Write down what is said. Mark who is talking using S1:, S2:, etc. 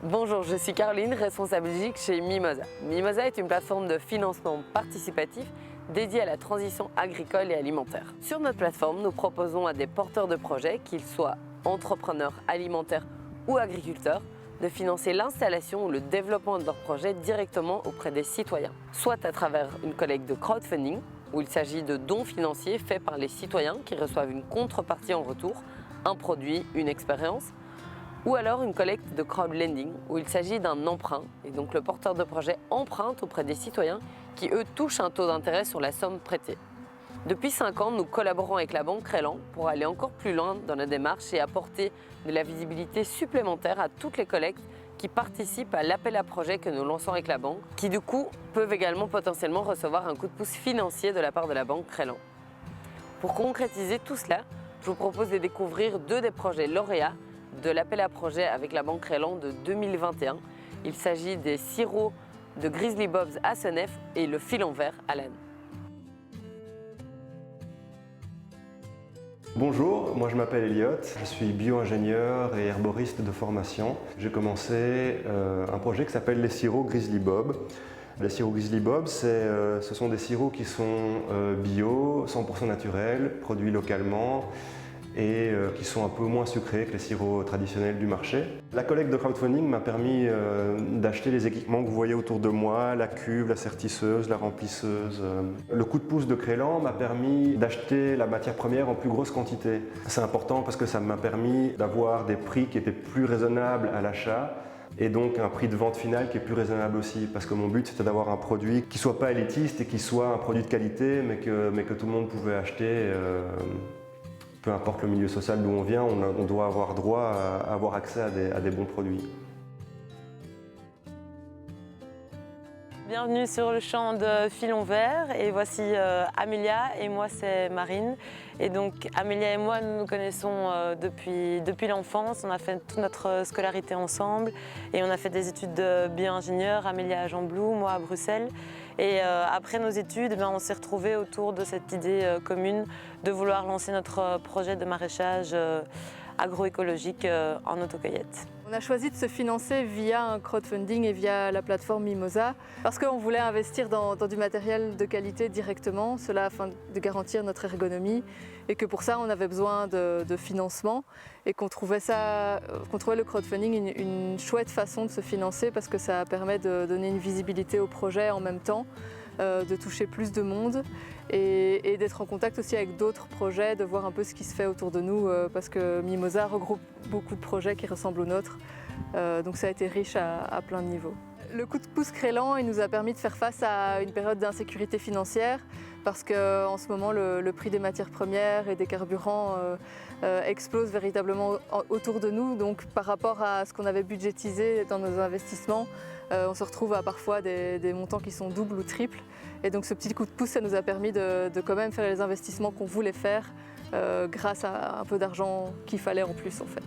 S1: Bonjour, je suis Caroline, responsable Belgique chez Mimosa. Mimosa est une plateforme de financement participatif dédiée à la transition agricole et alimentaire. Sur notre plateforme, nous proposons à des porteurs de projets, qu'ils soient entrepreneurs alimentaires ou agriculteurs, de financer l'installation ou le développement de leurs projets directement auprès des citoyens, soit à travers une collecte de crowdfunding, où il s'agit de dons financiers faits par les citoyens qui reçoivent une contrepartie en retour, un produit, une expérience, ou alors une collecte de crowdlending où il s'agit d'un emprunt et donc le porteur de projet emprunte auprès des citoyens qui eux touchent un taux d'intérêt sur la somme prêtée. Depuis 5 ans, nous collaborons avec la banque Crélan pour aller encore plus loin dans la démarche et apporter de la visibilité supplémentaire à toutes les collectes qui participent à l'appel à projet que nous lançons avec la banque, qui du coup peuvent également potentiellement recevoir un coup de pouce financier de la part de la banque Crélan. Pour concrétiser tout cela, je vous propose de découvrir 2 des projets lauréats de l'appel à projet avec la banque Crélan de 2021. Il s'agit des sirops de Grizzly Bobs à Senef et le fil en verre à Lannes.
S2: Bonjour, moi je m'appelle Elliot, je suis bio-ingénieur et herboriste de formation. J'ai commencé un projet qui s'appelle les sirops Grizzly Bob. Les sirops Grizzly Bob, ce sont des sirops qui sont bio, 100% naturels, produits localement et qui sont un peu moins sucrés que les sirops traditionnels du marché. La collecte de crowdfunding m'a permis d'acheter les équipements que vous voyez autour de moi, la cuve, la sertisseuse, la remplisseuse. Le coup de pouce de Crélan m'a permis d'acheter la matière première en plus grosse quantité. C'est important parce que ça m'a permis d'avoir des prix qui étaient plus raisonnables à l'achat et donc un prix de vente final qui est plus raisonnable aussi, parce que mon but c'était d'avoir un produit qui ne soit pas élitiste et qui soit un produit de qualité mais que tout le monde pouvait acheter. Peu importe le milieu social d'où on vient, on doit avoir droit à avoir accès à des bons produits.
S3: Bienvenue sur le champ de fil en verre et voici Amélia et moi c'est Marine. Et donc Amélia et moi nous nous connaissons depuis l'enfance, on a fait toute notre scolarité ensemble et on a fait des études de bio-ingénieur, Amélia à Gembloux, moi à Bruxelles. Et après nos études, on s'est retrouvés autour de cette idée commune de vouloir lancer notre projet de maraîchage agroécologique en autocueillette.
S4: On a choisi de se financer via un crowdfunding et via la plateforme Mimosa parce qu'on voulait investir dans du matériel de qualité directement, cela afin de garantir notre ergonomie et que pour ça on avait besoin de financement et qu'on trouvait le crowdfunding une chouette façon de se financer parce que ça permet de donner une visibilité au projet en même temps, de toucher plus de monde et d'être en contact aussi avec d'autres projets, de voir un peu ce qui se fait autour de nous parce que Mimosa regroupe beaucoup de projets qui ressemblent aux nôtres, donc ça a été riche à plein de niveaux. Le coup de pouce Crélan, il nous a permis de faire face à une période d'insécurité financière parce qu'en ce moment le prix des matières premières et des carburants explose véritablement autour de nous. Donc par rapport à ce qu'on avait budgétisé dans nos investissements, on se retrouve à parfois des montants qui sont doubles ou triples. Et donc ce petit coup de pouce, ça nous a permis de quand même faire les investissements qu'on voulait faire grâce à un peu d'argent qu'il fallait en plus en fait.